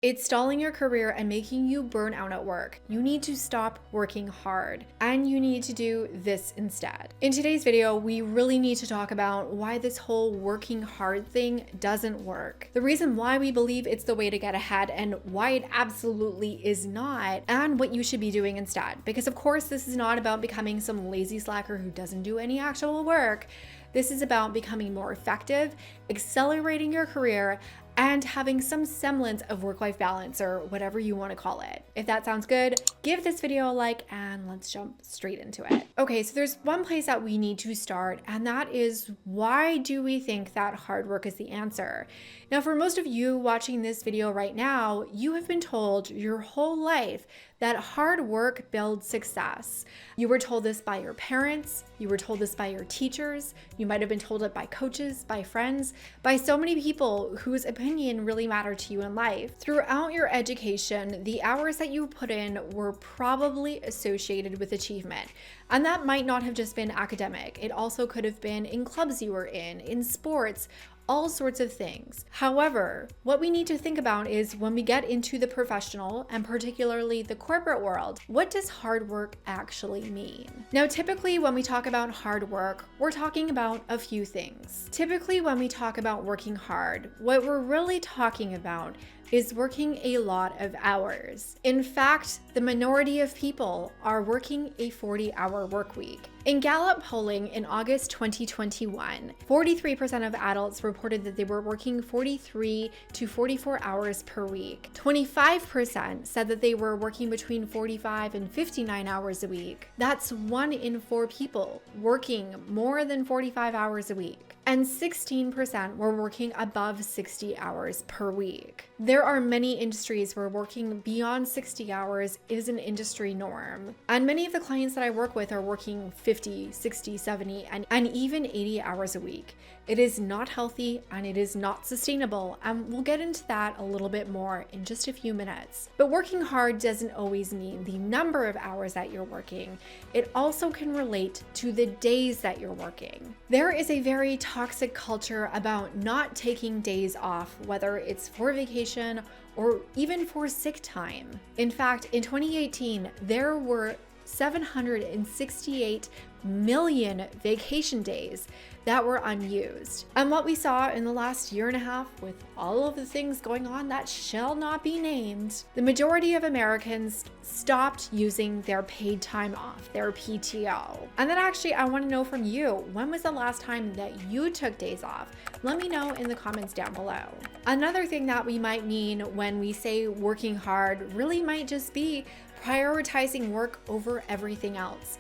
It's stalling your career and making you burn out at work. You need to stop working hard and you need to do this instead. In today's video, we really need to talk about why this whole working hard thing doesn't work. The reason why we believe it's the way to get ahead and why it absolutely is not, and what you should be doing instead. Because of course, this is not about becoming some lazy slacker who doesn't do any actual work. This is about becoming more effective, accelerating your career, and having some semblance of work-life balance, or whatever you want to call it. If that sounds good, give this video a like and let's jump straight into it. Okay, so there's one place that we need to start, and that is, why do we think that hard work is the answer? Now, for most of you watching this video right now, you have been told your whole life that hard work builds success. You were told this by your parents, you were told this by your teachers, you might have been told it by coaches, by friends, by so many people whose opinion really mattered to you in life. Throughout your education, the hours that you put in were probably associated with achievement. And that might not have just been academic. It also could have been in clubs you were in sports, all sorts of things. However, what we need to think about is when we get into the professional and particularly the corporate world, what does hard work actually mean? Now, typically when we talk about hard work, we're talking about a few things. Typically when we talk about working hard, what we're really talking about is working a lot of hours. In fact, the minority of people are working a 40-hour work week. In Gallup polling in August 2021, 43% of adults reported that they were working 43 to 44 hours per week. 25% said that they were working between 45 and 59 hours a week. That's 1 in 4 people working more than 45 hours a week. And 16% were working above 60 hours per week. There are many industries where working beyond 60 hours is an industry norm. And many of the clients that I work with are working 50, 60, 70, and even 80 hours a week. It is not healthy and it is not sustainable. And we'll get into that a little bit more in just a few minutes. But working hard doesn't always mean the number of hours that you're working. It also can relate to the days that you're working. There is a very toxic culture about not taking days off, whether it's for vacation or even for sick time. In fact, in 2018, there were 768 million vacation days that were unused. And what we saw in the last year and a half, with all of the things going on that shall not be named, the majority of Americans stopped using their paid time off, their PTO. And then actually, I want to know from you, when was the last time that you took days off? Let me know in the comments down below. Another thing that we might mean when we say working hard really might just be prioritizing work over everything else.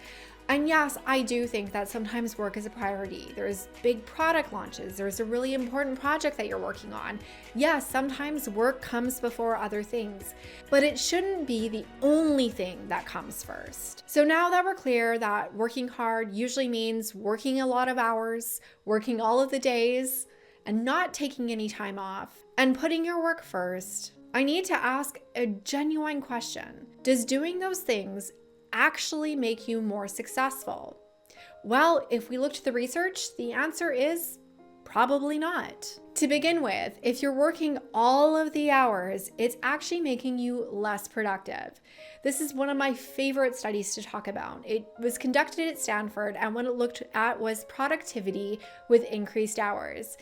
And yes, I do think that sometimes work is a priority. There's big product launches. There's a really important project that you're working on. Yes, sometimes work comes before other things, but it shouldn't be the only thing that comes first. So now that we're clear that working hard usually means working a lot of hours, working all of the days, and not taking any time off, and putting your work first, I need to ask a genuine question. Does doing those things actually make you more successful? Well, if we look to the research, the answer is probably not. To begin with, if you're working all of the hours, it's actually making you less productive. This is one of my favorite studies to talk about. It was conducted at Stanford, and what it looked at was productivity with increased hours.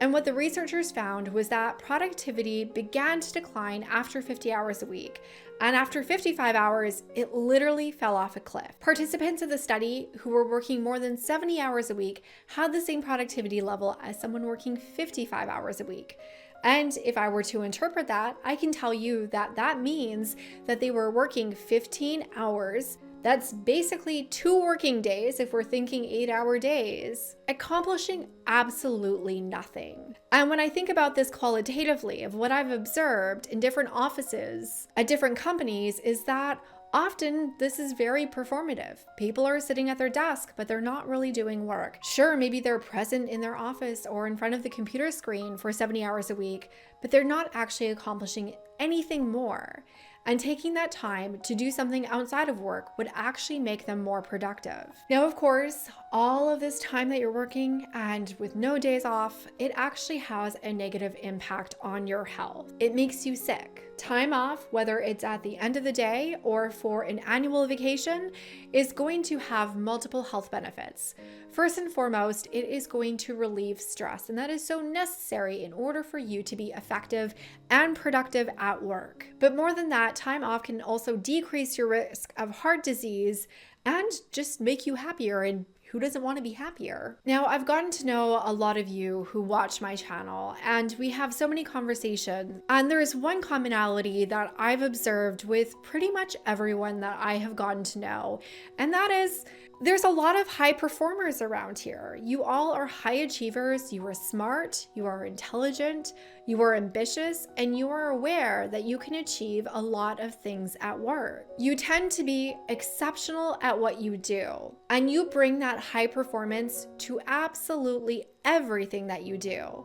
And what the researchers found was that productivity began to decline after 50 hours a week. And after 55 hours, it literally fell off a cliff. Participants of the study who were working more than 70 hours a week had the same productivity level as someone working 55 hours a week. And if I were to interpret that, I can tell you that that means that they were working 15 hours. That's basically 2 working days if we're thinking 8-hour days, accomplishing absolutely nothing. And when I think about this qualitatively, of what I've observed in different offices at different companies, is that often this is very performative. People are sitting at their desk, but they're not really doing work. Sure, maybe they're present in their office or in front of the computer screen for 70 hours a week, but they're not actually accomplishing anything more. And taking that time to do something outside of work would actually make them more productive. Now, of course, all of this time that you're working and with no days off, it actually has a negative impact on your health. It makes you sick. Time off, whether it's at the end of the day or for an annual vacation, is going to have multiple health benefits. First and foremost, it is going to relieve stress, and that is so necessary in order for you to be effective and productive at work. But more than that, time off can also decrease your risk of heart disease and just make you happier, and who doesn't want to be happier? Now, I've gotten to know a lot of you who watch my channel, and we have so many conversations. And there is one commonality that I've observed with pretty much everyone that I have gotten to know, and that is there's a lot of high performers around here. You all are high achievers. You are smart, you are intelligent, you are ambitious, and you are aware that you can achieve a lot of things at work. You tend to be exceptional at what you do, and you bring that high performance to absolutely everything that you do.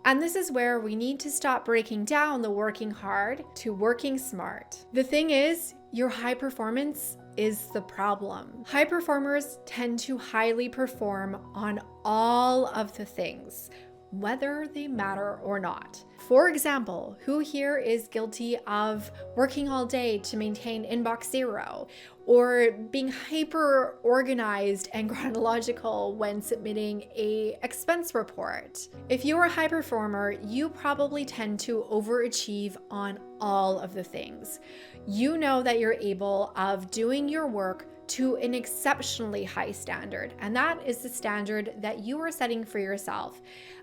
And this is where we need to stop breaking down the working hard to working smart. The thing is, your high performance is the problem. High performers tend to highly perform on all of the things, whether they matter or not. For example, who here is guilty of working all day to maintain inbox zero, or being hyper organized and chronological when submitting a expense report? If you're a high performer, you probably tend to overachieve on all of the things. You know that you're able of doing your work to an exceptionally high standard, and that is the standard that you are setting for yourself.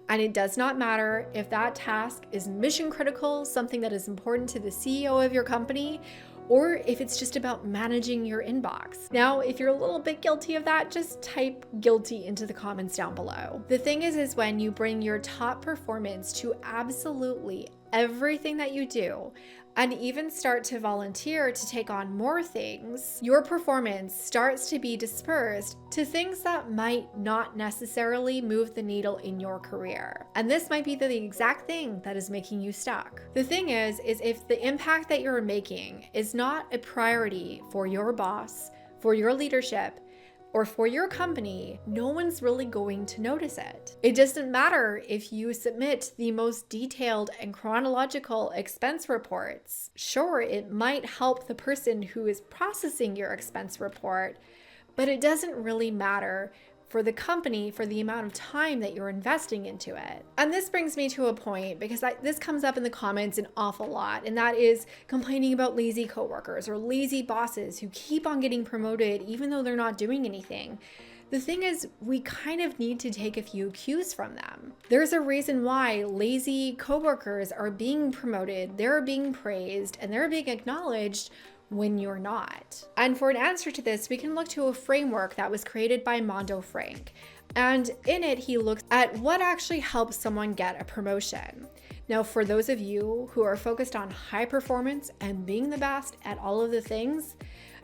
And it does not matter if that task is mission critical, something that is important to the CEO of your company, or if it's just about managing your inbox. Now, if you're a little bit guilty of that, just type guilty into the comments down below. The thing is when you bring your top performance to absolutely everything that you do, and even start to volunteer to take on more things, your performance starts to be dispersed to things that might not necessarily move the needle in your career. And this might be the exact thing that is making you stuck. The thing is if the impact that you're making is not a priority for your boss, for your leadership, or for your company, no one's really going to notice it. It doesn't matter if you submit the most detailed and chronological expense reports. Sure, it might help the person who is processing your expense report, but it doesn't really matter for the company for the amount of time that you're investing into it. And this brings me to a point, because this comes up in the comments an awful lot, and that is complaining about lazy coworkers or lazy bosses who keep on getting promoted even though they're not doing anything. The thing is, we kind of need to take a few cues from them. There's a reason why lazy coworkers are being promoted, they're being praised, and they're being acknowledged when you're not. And for an answer to this, we can look to a framework that was created by Mondo Frank. And in it, he looks at what actually helps someone get a promotion. Now, for those of you who are focused on high performance and being the best at all of the things,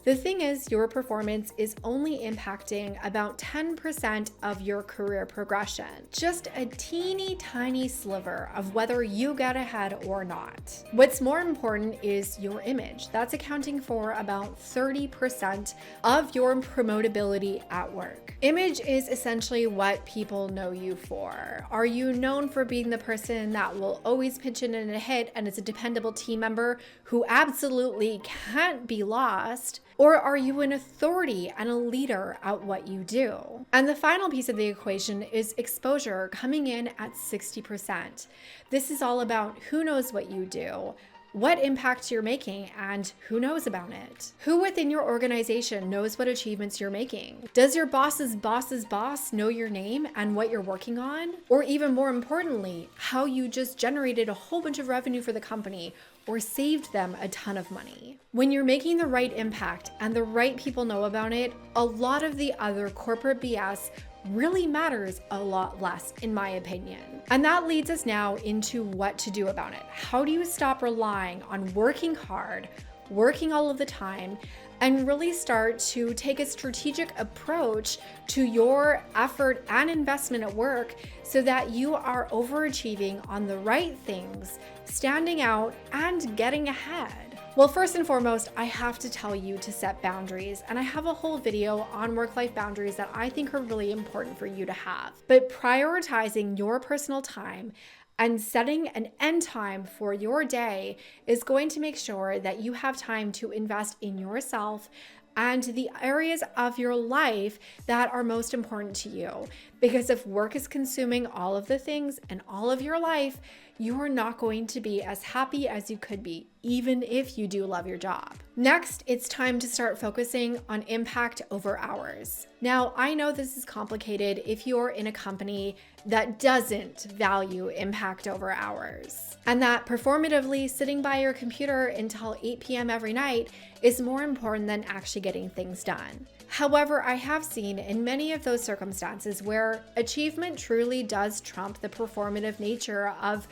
the thing is, your performance is only impacting about 10% of your career progression. Just a teeny tiny sliver of whether you get ahead or not. What's more important is your image. That's accounting for about 30% of your promotability at work. Image is essentially what people know you for. Are you known for being the person that will always pitch in a hit and is a dependable team member who absolutely can't be lost? Or are you an authority and a leader at what you do? And the final piece of the equation is exposure, coming in at 60%. This is all about who knows what you do, what impact you're making, and who knows about it. Who within your organization knows what achievements you're making? Does your boss's boss's boss know your name and what you're working on? Or even more importantly, how you just generated a whole bunch of revenue for the company or saved them a ton of money. When you're making the right impact and the right people know about it, a lot of the other corporate BS really matters a lot less, in my opinion. And that leads us now into what to do about it. How do you stop relying on working hard, working all of the time, and really start to take a strategic approach to your effort and investment at work so that you are overachieving on the right things, standing out, and getting ahead? Well, first and foremost, I have to tell you to set boundaries, and I have a whole video on work-life boundaries that I think are really important for you to have. But prioritizing your personal time and setting an end time for your day is going to make sure that you have time to invest in yourself and the areas of your life that are most important to you. Because if work is consuming all of the things and all of your life, you are not going to be as happy as you could be, even if you do love your job. Next, it's time to start focusing on impact over hours. Now, I know this is complicated if you're in a company that doesn't value impact over hours, and that performatively sitting by your computer until 8 p.m. every night is more important than actually getting things done. However, I have seen in many of those circumstances where achievement truly does trump the performative nature of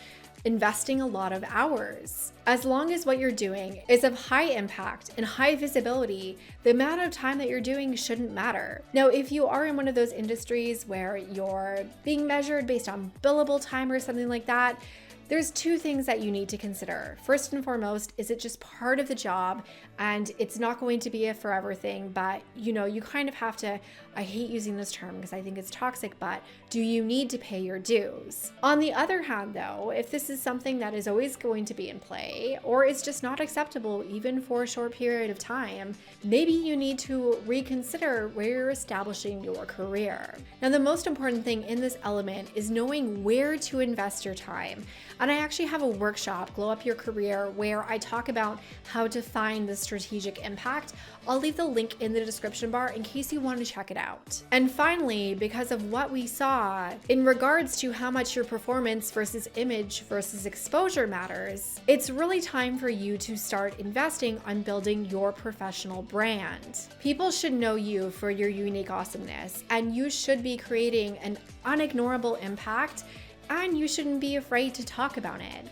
investing a lot of hours. As long as what you're doing is of high impact and high visibility, the amount of time that you're doing shouldn't matter. Now, if you are in one of those industries where you're being measured based on billable time or something like that, there's two things that you need to consider. First and foremost, is it just part of the job and it's not going to be a forever thing, but you kind of have to, I hate using this term because I think it's toxic, but do you need to pay your dues? On the other hand though, if this is something that is always going to be in play or is just not acceptable even for a short period of time, maybe you need to reconsider where you're establishing your career. Now, the most important thing in this element is knowing where to invest your time. And I actually have a workshop, Glow Up Your Career, where I talk about how to find the strategic impact. I'll leave the link in the description bar in case you want to check it out. And finally, because of what we saw in regards to how much your performance versus image versus exposure matters, it's really time for you to start investing on building your professional brand. People should know you for your unique awesomeness, and you should be creating an unignorable impact, and you shouldn't be afraid to talk about it.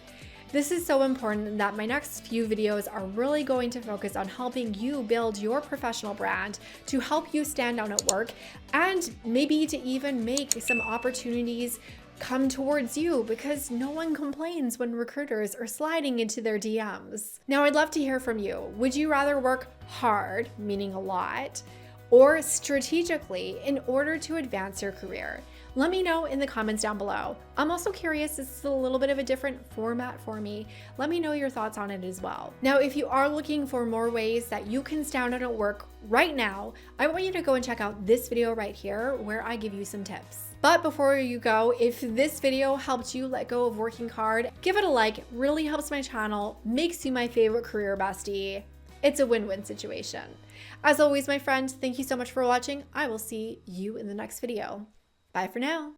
This is so important that my next few videos are really going to focus on helping you build your professional brand to help you stand out at work and maybe to even make some opportunities come towards you, because no one complains when recruiters are sliding into their DMs. Now, I'd love to hear from you. Would you rather work hard, meaning a lot, or strategically in order to advance your career? Let me know in the comments down below. I'm also curious, this is a little bit of a different format for me. Let me know your thoughts on it as well. Now, if you are looking for more ways that you can stand out at work right now, I want you to go and check out this video right here where I give you some tips. But before you go, if this video helped you let go of working hard, give it a like. It really helps my channel, makes you my favorite career bestie. It's a win-win situation. As always, my friend, thank you so much for watching. I will see you in the next video. Bye for now.